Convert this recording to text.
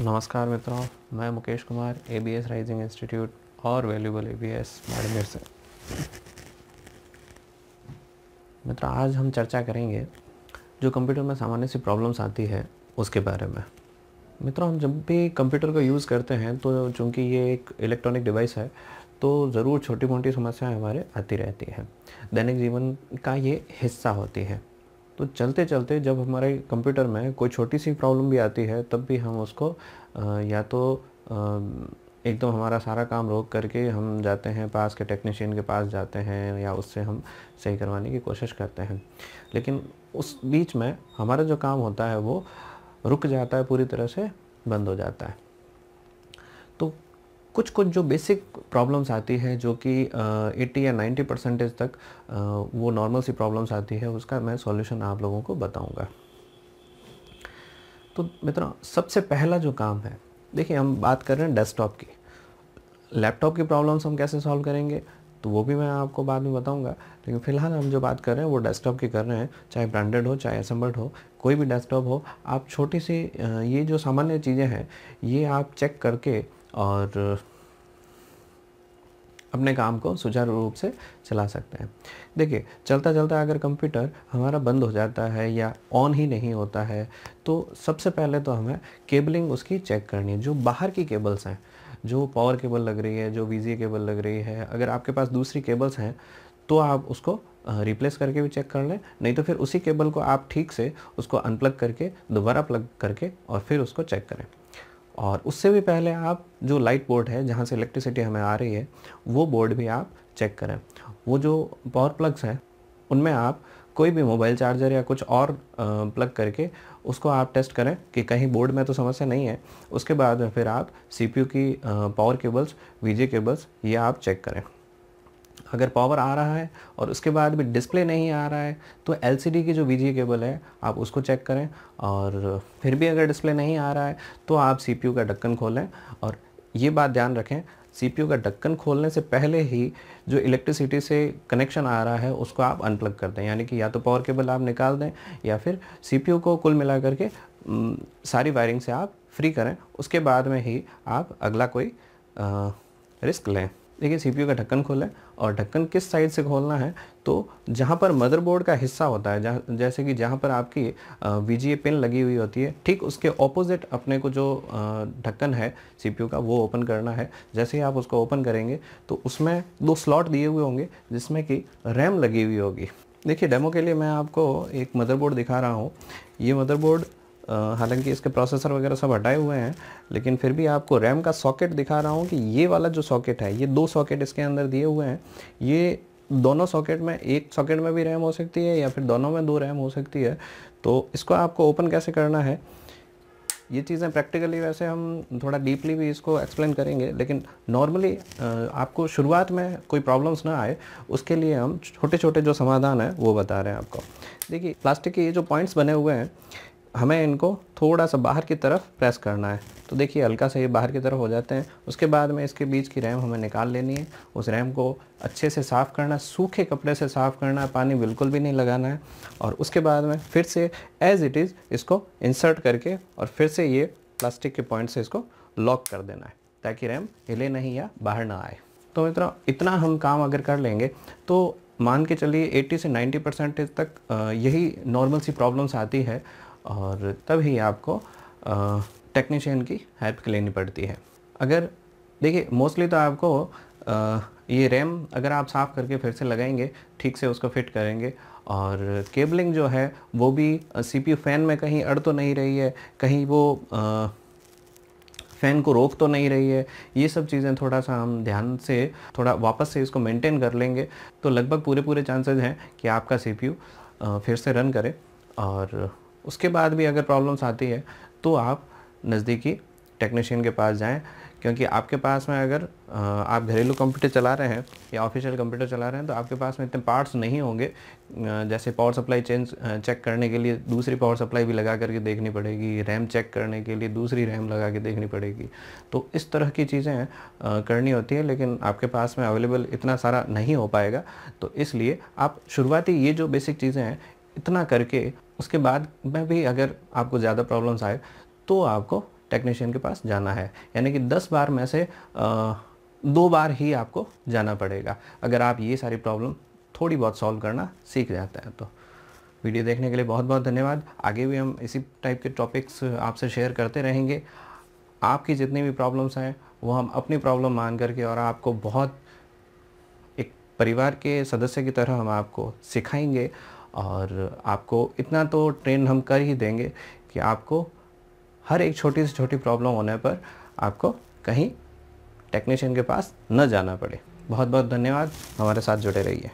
नमस्कार मित्रों, मैं Mukesh Kumar ABS rising institute और वैल्यूबल ABS बाड़मेर से। मित्रों, आज हम चर्चा करेंगे जो कंप्यूटर में सामान्य सी प्रॉब्लम्स आती है उसके बारे में। मित्रों, हम जब भी कंप्यूटर का यूज़ करते हैं तो चूँकि ये एक इलेक्ट्रॉनिक डिवाइस है तो ज़रूर छोटी मोटी समस्याएं हमारे आती रहती हैं। दैनिक जीवन का ये हिस्सा होती है। तो चलते चलते जब हमारे कंप्यूटर में कोई छोटी सी प्रॉब्लम भी आती है तब भी हम उसको या तो एकदम हमारा सारा काम रोक करके हम जाते हैं, पास के टेक्नीशियन के पास जाते हैं या उससे हम सही करवाने की कोशिश करते हैं। लेकिन उस बीच में हमारा जो काम होता है वो रुक जाता है, पूरी तरह से बंद हो जाता है। तो कुछ कुछ जो बेसिक प्रॉब्लम्स आती है जो कि 80 या 90% तक वो नॉर्मल सी प्रॉब्लम्स आती है, उसका मैं सॉल्यूशन आप लोगों को बताऊंगा। तो मित्रों, सबसे पहला जो काम है, देखिए हम बात कर रहे हैं डेस्कटॉप की। लैपटॉप की प्रॉब्लम्स हम कैसे सॉल्व करेंगे तो वो भी मैं आपको बाद में बताऊंगा। लेकिन फ़िलहाल हम जो बात कर रहे हैं वो डेस्कटॉप की कर रहे हैं। चाहे ब्रांडेड हो, चाहे असेंबल्ड हो, कोई भी डेस्कटॉप हो, आप छोटी सी ये जो सामान्य चीज़ें हैं ये आप चेक करके और अपने काम को सुचारू रूप से चला सकते हैं। देखिए, चलता चलता अगर कंप्यूटर हमारा बंद हो जाता है या ऑन ही नहीं होता है तो सबसे पहले तो हमें केबलिंग उसकी चेक करनी है। जो बाहर की केबल्स हैं, जो पावर केबल लग रही है, जो VGA केबल लग रही है, अगर आपके पास दूसरी केबल्स हैं तो आप उसको रिप्लेस करके भी चेक कर लें। नहीं तो फिर उसी केबल को आप ठीक से उसको अनप्लग करके दोबारा प्लग करके और फिर उसको चेक करें। और उससे भी पहले आप जो लाइट बोर्ड है जहाँ से इलेक्ट्रिसिटी हमें आ रही है वो बोर्ड भी आप चेक करें। वो जो पावर प्लग्स हैं उनमें आप कोई भी मोबाइल चार्जर या कुछ और प्लग करके उसको आप टेस्ट करें कि कहीं बोर्ड में तो समस्या नहीं है। उसके बाद में फिर आप CPU की पावर केबल्स, VGA केबल्स ये आप चेक करें। अगर पावर आ रहा है और उसके बाद भी डिस्प्ले नहीं आ रहा है तो LCD की जो VGA केबल है आप उसको चेक करें। और फिर भी अगर डिस्प्ले नहीं आ रहा है तो आप CPU का ढक्कन खोलें। और ये बात ध्यान रखें, CPU का ढक्कन खोलने से पहले ही जो इलेक्ट्रिसिटी से कनेक्शन आ रहा है उसको आप अनप्लग कर दें। यानी कि या तो पावर केबल आप निकाल दें या फिर CPU को कुल मिला करके सारी वायरिंग से आप फ्री करें। उसके बाद में ही आप अगला कोई रिस्क लें। देखिए, CPU का ढक्कन खोलें और ढक्कन किस साइड से खोलना है तो जहाँ पर मदरबोर्ड का हिस्सा होता है, जैसे कि जहाँ पर आपकी VGA पिन लगी हुई होती है, ठीक उसके ऑपोजिट अपने को जो ढक्कन है CPU का वो ओपन करना है। जैसे ही आप उसको ओपन करेंगे तो उसमें 2 स्लॉट दिए हुए होंगे जिसमें कि रैम लगी हुई होगी। देखिए, डेमो के लिए मैं आपको एक मदरबोर्ड दिखा रहा हूँ। ये मदरबोर्ड हालांकि इसके प्रोसेसर वगैरह सब हटाए हुए हैं, लेकिन फिर भी आपको रैम का सॉकेट दिखा रहा हूँ कि ये वाला जो सॉकेट है, ये 2 सॉकेट इसके अंदर दिए हुए हैं। ये दोनों सॉकेट में, एक सॉकेट में भी रैम हो सकती है या फिर दोनों में 2 रैम हो सकती है। तो इसको आपको ओपन कैसे करना है, ये चीज़ें प्रैक्टिकली वैसे हम थोड़ा डीपली भी इसको एक्सप्लेन करेंगे, लेकिन नॉर्मली आपको शुरुआत में कोई प्रॉब्लम्स ना आए उसके लिए हम छोटे छोटे जो समाधान है वो बता रहे हैं आपको। देखिए, प्लास्टिक के ये जो पॉइंट्स बने हुए हैं हमें इनको थोड़ा सा बाहर की तरफ प्रेस करना है। तो देखिए, हल्का सा ये बाहर की तरफ हो जाते हैं। उसके बाद में इसके बीच की रैम हमें निकाल लेनी है। उस रैम को अच्छे से साफ़ करना है, सूखे कपड़े से साफ़ करना है, पानी बिल्कुल भी नहीं लगाना है। और उसके बाद में फिर से एज़ इट इज़ इसको इंसर्ट करके और फिर से ये प्लास्टिक के पॉइंट से इसको लॉक कर देना है ताकि रैम हिले नहीं या बाहर ना आए। तो इतना हम काम अगर कर लेंगे तो मान के चलिए 80 से 90% तक यही नॉर्मल सी प्रॉब्लम्स आती है और तभी आपको टेक्नीशियन की हेल्प लेनी पड़ती है। अगर देखिए, मोस्टली तो आपको ये रैम अगर आप साफ़ करके फिर से लगाएंगे, ठीक से उसको फिट करेंगे और केबलिंग जो है वो भी CPU फ़ैन में कहीं अड़ तो नहीं रही है, कहीं वो फ़ैन को रोक तो नहीं रही है। ये सब चीज़ें थोड़ा सा हम ध्यान से थोड़ा वापस से इसको मेंटेन कर लेंगे तो लगभग पूरे चांसेस हैं कि आपका CPU फिर से रन करे। और उसके बाद भी अगर प्रॉब्लम्स आती है तो आप नज़दीकी टेक्नीशियन के पास जाएं, क्योंकि आपके पास में अगर आप घरेलू कंप्यूटर चला रहे हैं या ऑफिशियल कंप्यूटर चला रहे हैं तो आपके पास में इतने पार्ट्स नहीं होंगे। जैसे पावर सप्लाई चेक करने के लिए दूसरी पावर सप्लाई भी लगा करके देखनी पड़ेगी, रैम चेक करने के लिए दूसरी रैम लगा के देखनी पड़ेगी। तो इस तरह की चीज़ें करनी होती है, लेकिन आपके पास में अवेलेबल इतना सारा नहीं हो पाएगा। तो इसलिए आप शुरुआती ये जो बेसिक चीज़ें हैं इतना करके उसके बाद में भी अगर आपको ज़्यादा प्रॉब्लम्स आए तो आपको टेक्नीशियन के पास जाना है। यानी कि 10 बार में से 2 बार ही आपको जाना पड़ेगा, अगर आप ये सारी प्रॉब्लम थोड़ी बहुत सॉल्व करना सीख जाते हैं तो। वीडियो देखने के लिए बहुत बहुत धन्यवाद। आगे भी हम इसी टाइप के टॉपिक्स आपसे शेयर करते रहेंगे। आपकी जितनी भी प्रॉब्लम्स हैं वो हम अपनी प्रॉब्लम मान करके और आपको बहुत एक परिवार के सदस्य की तरह हम आपको सिखाएंगे, और आपको इतना तो ट्रेन हम कर ही देंगे कि आपको हर एक छोटी से छोटी प्रॉब्लम होने पर आपको कहीं टेक्नीशियन के पास न जाना पड़े। बहुत बहुत धन्यवाद, हमारे साथ जुड़े रहिए।